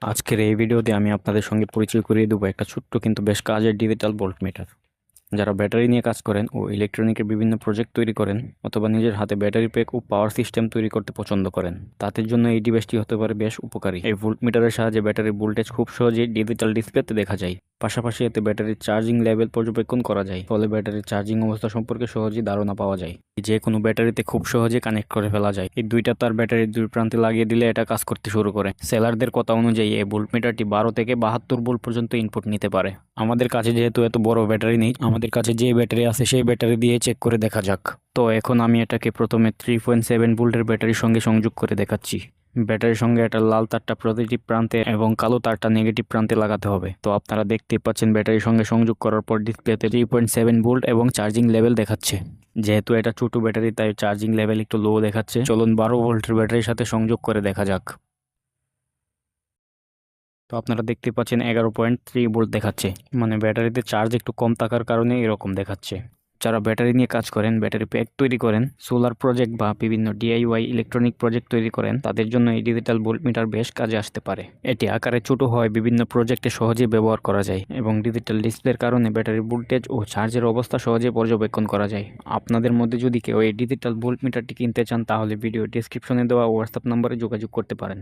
আজকের এই ভিডিওতে আমি আপনাদের সঙ্গে পরিচয় করিয়ে দেবো একটা ছোট্ট কিন্তু বেশ কাজের ডিজিটাল ভোল্টমিটার। যারা ব্যাটারি নিয়ে কাজ করেন ও ইলেকট্রনিকের বিভিন্ন প্রজেক্ট তৈরি করেন অথবা নিজের হাতে ব্যাটারি প্যাক ও পাওয়ার সিস্টেম তৈরি করতে পছন্দ করেন, তাদের জন্য এই ডিভাইসটি হতে পারে বেশ উপকারী। এই ভোল্টমিটারের সাহায্যে ব্যাটারির ভোল্টেজ খুব সহজেই ডিজিটাল ডিসপ্লেতে দেখা যায়। পাশাপাশি এতে ব্যাটারির চার্জিং লেভেল পর্যবেক্ষণ করা যায়, ফলে ব্যাটারির চার্জিং অবস্থা সম্পর্কে সহজেই ধারণা পাওয়া যায়। যে কোনো ব্যাটারিতে খুব সহজে কানেক্ট করে ফেলা যায়। এই দুইটা তার ব্যাটারির দুই প্রান্তে লাগিয়ে দিলে এটা কাজ করতে শুরু করে। সেলারদের কথা অনুযায়ী এই ভোল্টমিটারটি 12 থেকে 72 ভোল্ট পর্যন্ত ইনপুট নিতে পারে। আমাদের কাছে যেহেতু এত বড় ব্যাটারি নেই, আমাদের কাছে যে ব্যাটারি আছে সেই ব্যাটারি দিয়ে চেক করে দেখা যাক। তো এখন আমি এটাকে প্রথমে 3.7 ভোল্টের ব্যাটারির সঙ্গে সংযোগ করে দেখাচ্ছি। ব্যাটারির সঙ্গে এটা লাল তারটা পজিটিভ প্রান্তে এবং কালো তারটা নেগেটিভ প্রান্তে লাগাতে হবে। তো আপনারা দেখতেই পাচ্ছেন ব্যাটারির সঙ্গে সংযোগ করার পর ডিসপ্লেতে 3.7 ভোল্ট এবং চার্জিং লেভেল দেখাচ্ছে। যেহেতু এটা ছোট ব্যাটারি তাই চার্জিং লেভেল একটু লো দেখাচ্ছে। চলুন 12 ভোল্টের ব্যাটারির সাথে সংযোগ করে দেখা যাক। তো আপনারা দেখতে পাচ্ছেন 11.3 ভোল্ট দেখাচ্ছে, মানে ব্যাটারিতে চার্জ একটু কম থাকার কারণে এরকম দেখাচ্ছে। যারা ব্যাটারি নিয়ে কাজ করেন, ব্যাটারি প্যাক তৈরি করেন, সোলার প্রজেক্ট বা বিভিন্ন ডিআইওয়াই ইলেকট্রনিক প্রজেক্ট তৈরি করেন, তাদের জন্য এই ডিজিটাল ভোল্টমিটার বেশ কাজে আসতে পারে। এটি আকারে ছোট হয় বিভিন্ন প্রজেক্টে সহজেই ব্যবহার করা যায় এবং ডিজিটাল ডিসপ্লের কারণে ব্যাটারির ভোল্টেজ ও চার্জের অবস্থা সহজে পর্যবেক্ষণ করা যায়। আপনাদের মধ্যে যদি কেউ এই ডিজিটাল ভোল্টমিটারটি কিনতে চান তাহলে ভিডিও ডেসক্রিপশনে দেওয়া হোয়াটসঅ্যাপ নম্বরে যোগাযোগ করতে পারেন।